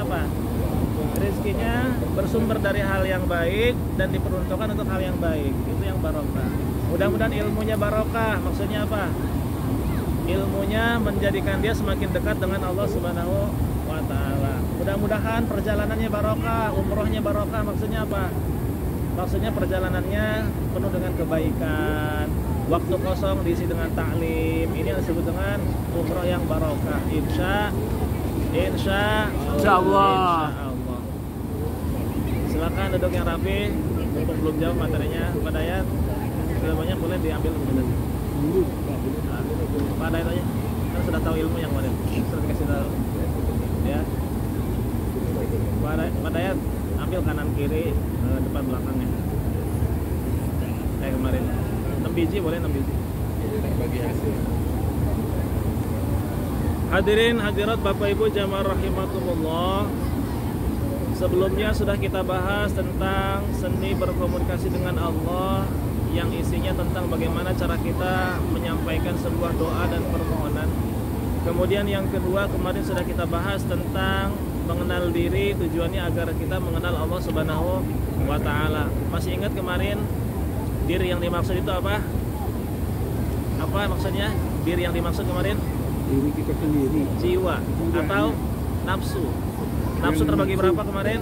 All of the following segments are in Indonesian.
rezekinya apa? Rezekinya bersumber dari hal yang baik dan diperuntukkan untuk hal yang baik. Itu yang barokah. Mudah-mudahan ilmunya barokah. Maksudnya apa? Ilmunya menjadikan dia semakin dekat dengan Allah Subhanahu wa ta'ala. Mudah-mudahan perjalanannya barokah, umrohnya barokah. Maksudnya apa? Maksudnya perjalanannya penuh dengan kebaikan, waktu kosong diisi dengan taklim. Ini yang disebut dengan umroh yang barokah. Insya Allah. Silakan duduk yang rapi. Mumpung belum jauh materinya. Pak Dayat, ilmunya boleh diambil kemudian. Pak Dayat aja, kan sudah tahu ilmu yang kemarin. Sudah dikasih tahu. Ya. Pak Dayat, ambil kanan kiri, depan belakangnya. Kayak kemarin. 6 biji boleh, 6 biji. Bagi hasil. Hadirin hadirat Bapak Ibu jamaah rahimakumullah. Sebelumnya sudah kita bahas tentang seni berkomunikasi dengan Allah, yang isinya tentang bagaimana cara kita menyampaikan sebuah doa dan permohonan. Kemudian yang kedua kemarin sudah kita bahas tentang mengenal diri, tujuannya agar kita mengenal Allah Subhanahu wa ta'ala. Masih ingat kemarin diri yang dimaksud itu apa? Apa maksudnya? Diri yang dimaksud kemarin? Diri kita sendiri. Jiwa atau nafsu. Nafsu terbagi berapa kemarin?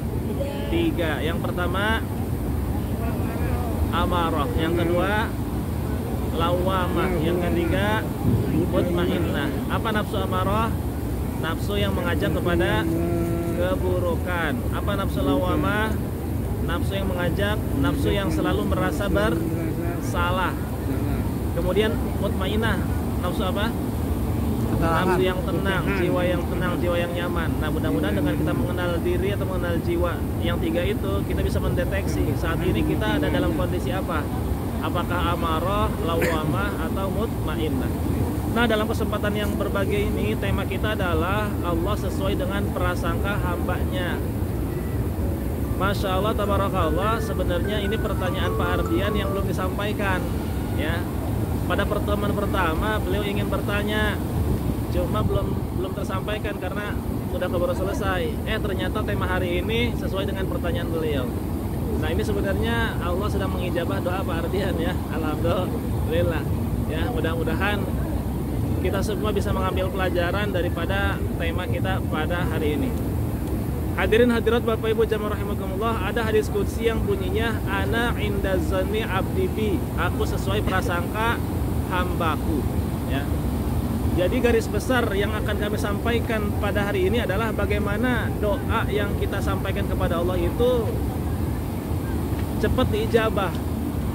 3. Yang pertama amarah, yang kedua lawamah, yang ketiga mutmainnah. Apa nafsu amarah? Nafsu yang mengajak kepada keburukan. Apa nafsu lawamah? Nafsu yang mengajak, nafsu yang selalu merasa bersalah. Kemudian mutmainnah, nafsu apa? Nafsu yang tenang, jiwa yang tenang, jiwa yang nyaman. Nah, mudah-mudahan dengan kita mengenal diri atau mengenal jiwa yang 3 itu, kita bisa mendeteksi saat ini kita ada dalam kondisi apa. Apakah amarah, lawamah, atau mutmainnah. Nah, dalam kesempatan yang berbahagia ini, tema kita adalah Allah sesuai dengan prasangka hambanya. Masya Allah, tabarakallah. Sebenarnya ini pertanyaan Pak Ardian yang belum disampaikan, ya. Pada pertemuan pertama beliau ingin bertanya, cuma belum tersampaikan karena udah keburu selesai. Ternyata tema hari ini sesuai dengan pertanyaan beliau. Nah, ini sebenarnya Allah sedang mengijabah doa Pak Ardian, ya. Alhamdulillah. Ya, mudah-mudahan kita semua bisa mengambil pelajaran daripada tema kita pada hari ini. Hadirin hadirat Bapak Ibu jamaah rahimakumullah, ada hadis qudsi yang bunyinya ana inda zanni abdi bi, aku sesuai prasangka hambaku, ya. Jadi garis besar yang akan kami sampaikan pada hari ini adalah bagaimana doa yang kita sampaikan kepada Allah itu cepat diijabah,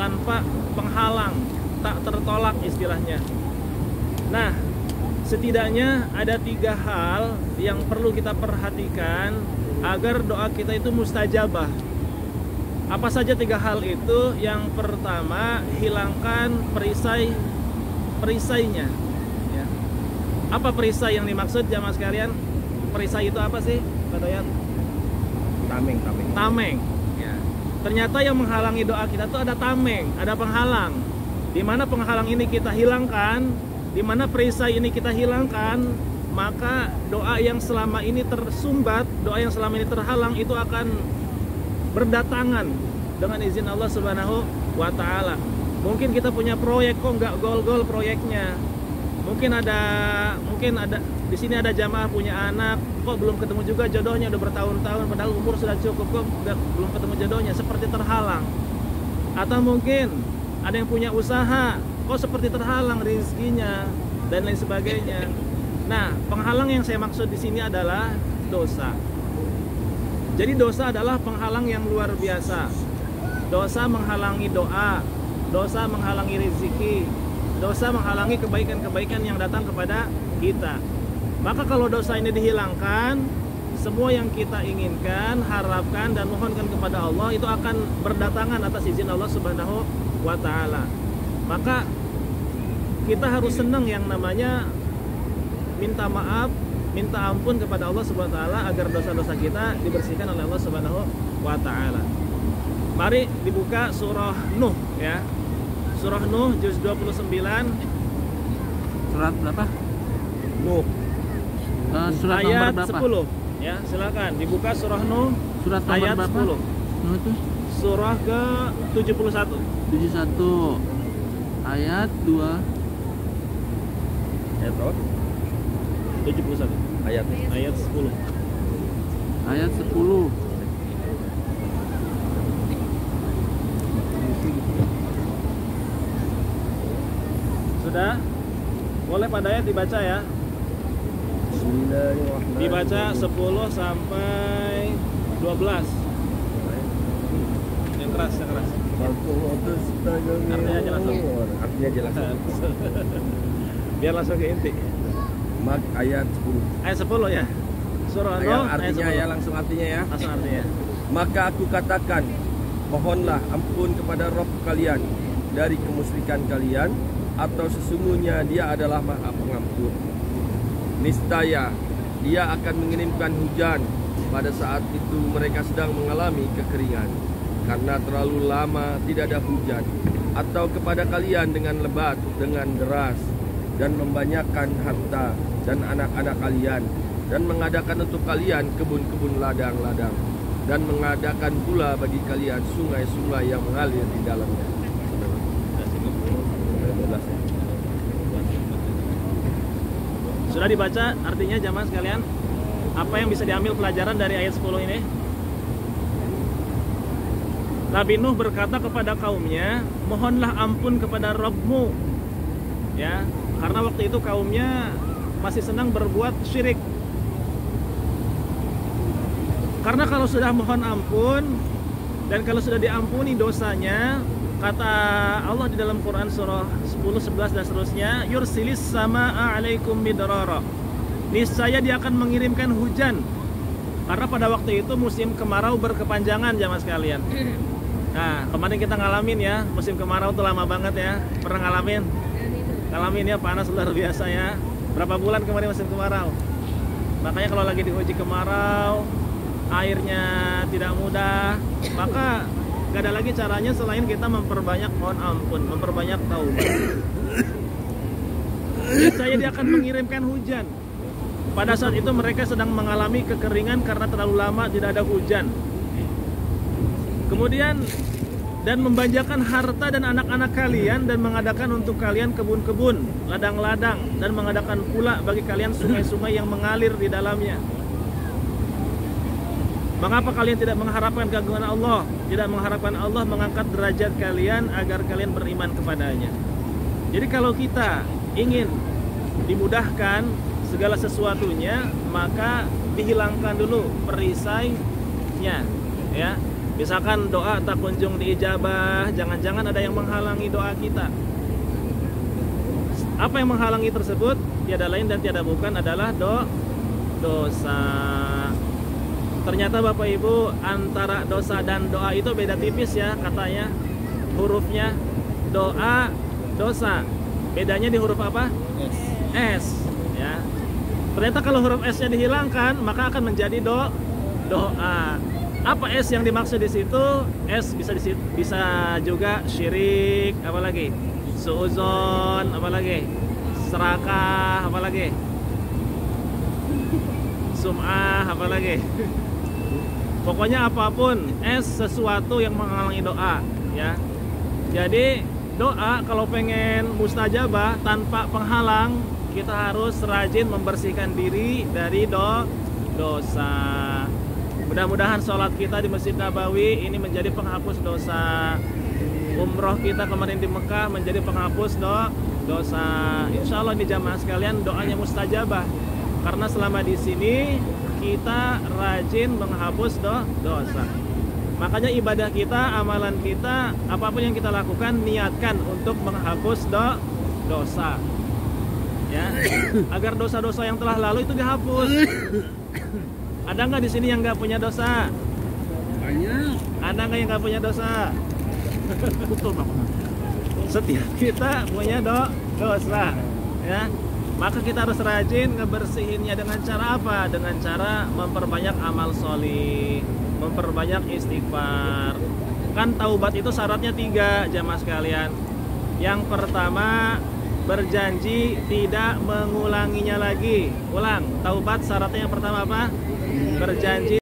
tanpa penghalang, tak tertolak istilahnya. Nah, setidaknya ada 3 hal yang perlu kita perhatikan agar doa kita itu mustajabah. Apa saja 3 hal itu? Yang pertama, hilangkan perisainya. Ya. Apa perisai yang dimaksud jamaah sekalian? Perisai itu apa sih, Pak Dayat? Tameng. Ya. Ternyata yang menghalangi doa kita tuh ada tameng, ada penghalang. Di mana penghalang ini kita hilangkan, di mana perisai ini kita hilangkan, maka doa yang selama ini tersumbat, doa yang selama ini terhalang itu akan berdatangan dengan izin Allah Subhanahu wa ta'ala. Mungkin kita punya proyek kok nggak gol-gol proyeknya. Mungkin ada di sini ada jamaah punya anak kok belum ketemu juga jodohnya, udah bertahun-tahun padahal umur sudah cukup kok belum ketemu jodohnya, seperti terhalang. Atau mungkin ada yang punya usaha kok seperti terhalang rezekinya dan lain sebagainya. Nah, penghalang yang saya maksud di sini adalah dosa. Jadi dosa adalah penghalang yang luar biasa. Dosa menghalangi doa, dosa menghalangi rezeki, dosa menghalangi kebaikan-kebaikan yang datang kepada kita. Maka kalau dosa ini dihilangkan, semua yang kita inginkan, harapkan dan mohonkan kepada Allah itu akan berdatangan atas izin Allah Subhanahu wa ta'ala. Maka kita harus senang yang namanya minta maaf, minta ampun kepada Allah Subhanahu wa ta'ala agar dosa-dosa kita dibersihkan oleh Allah Subhanahu wa ta'ala. Mari dibuka surah Nuh, ya. Surah Nuh juz 29. Surat berapa? Nuh. Surat ayat nomor berapa? 10, Ya, silakan dibuka surah Nuh Surat nomor ayat berapa? 10. Nuh itu Surah ke 71. 71 ayat 2. Ayat berapa? 71. Ayat. Ayat 10. Ayat 10. Sudah? Boleh pada ayat dibaca ya. Bismillahirrahmanirrahim. Dibaca 10 sampai 12. Yang keras, yang keras. Artinya jelas, Om. Artinya jelas. Biar langsung ke inti. Ayat 10. Ayat 10 ya. Surah Yang Nuh artinya ayat ya 10. langsung artinya ya. Langsung artinya. Maka aku katakan, mohonlah ampun kepada Rabb kalian dari kemusyrikan kalian, atau sesungguhnya Dia adalah Maha Pengampun. Niscaya Dia akan mengirimkan hujan pada saat itu mereka sedang mengalami kekeringan, karena terlalu lama tidak ada hujan, atau kepada kalian dengan lebat, dengan deras, dan membanyakkan harta dan anak-anak kalian, dan mengadakan untuk kalian kebun-kebun ladang-ladang, dan mengadakan pula bagi kalian sungai-sungai yang mengalir di dalamnya. Sudah dibaca artinya jamaah sekalian? Apa yang bisa diambil pelajaran dari ayat 10 ini? Nabi Nuh berkata kepada kaumnya, mohonlah ampun kepada Rabbmu. Ya, karena waktu itu kaumnya masih senang berbuat syirik. Karena kalau sudah mohon ampun dan kalau sudah diampuni dosanya, kata Allah di dalam Quran surah 10, 11 dan seterusnya, yursilis sama'a alaikum midrara. Niscaya Dia akan mengirimkan hujan. Karena pada waktu itu musim kemarau berkepanjangan jamaah sekalian. Nah, kemarin kita ngalamin ya, musim kemarau tuh lama banget ya. Pernah ngalamin? Ngalamin ya, panas luar biasa ya. Berapa bulan kemarin musim kemarau? Makanya kalau lagi diuji kemarau, airnya tidak mudah, maka gak ada lagi caranya selain kita memperbanyak mohon ampun, memperbanyak taubat. Niscaya Dia akan mengirimkan hujan. Pada saat itu mereka sedang mengalami kekeringan karena terlalu lama tidak ada hujan. Kemudian dan membanjakan harta dan anak-anak kalian, dan mengadakan untuk kalian kebun-kebun, ladang-ladang, dan mengadakan pula bagi kalian sungai-sungai yang mengalir di dalamnya. Mengapa kalian tidak mengharapkan keagungan Allah? Tidak mengharapkan Allah mengangkat derajat kalian agar kalian beriman kepadanya. Jadi kalau kita ingin dimudahkan segala sesuatunya, maka dihilangkan dulu perisainya, ya. Misalkan doa tak kunjung diijabah, jangan-jangan ada yang menghalangi doa kita. Apa yang menghalangi tersebut? Tiada lain dan tiada bukan adalah dosa. Ternyata Bapak Ibu, antara dosa dan doa itu beda tipis ya katanya. Hurufnya doa, dosa. Bedanya di huruf apa? S. Ya. Ternyata kalau huruf S-nya dihilangkan, maka akan menjadi doa. Apa S yang dimaksud di situ? S bisa juga syirik, apalagi suuzon, apalagi serakah, apalagi sum'ah, apalagi. Pokoknya apapun S sesuatu yang menghalangi doa, ya. Jadi doa kalau pengen mustajabah tanpa penghalang, kita harus rajin membersihkan diri dari dosa. Mudah-mudahan sholat kita di Masjid Nabawi ini menjadi penghapus dosa. Umroh kita kemarin di Mekah menjadi penghapus dosa. Insya Allah di jamaah sekalian doanya mustajabah. Karena selama di sini kita rajin menghapus dosa. Makanya ibadah kita, amalan kita, apapun yang kita lakukan, niatkan untuk menghapus dosa. Ya, agar dosa-dosa yang telah lalu itu dihapus. Ada nggak di sini yang nggak punya dosa? Banyak. Ada nggak yang nggak punya dosa? Betul Pak. Setiap kita punya dosa, ya. Maka kita harus rajin ngebersihinnya dengan cara apa? Dengan cara memperbanyak amal sholih, memperbanyak istighfar. Kan taubat itu syaratnya 3 jamaah sekalian. Yang pertama, berjanji tidak mengulanginya lagi. Ulang, taubat syaratnya yang pertama apa? berjanji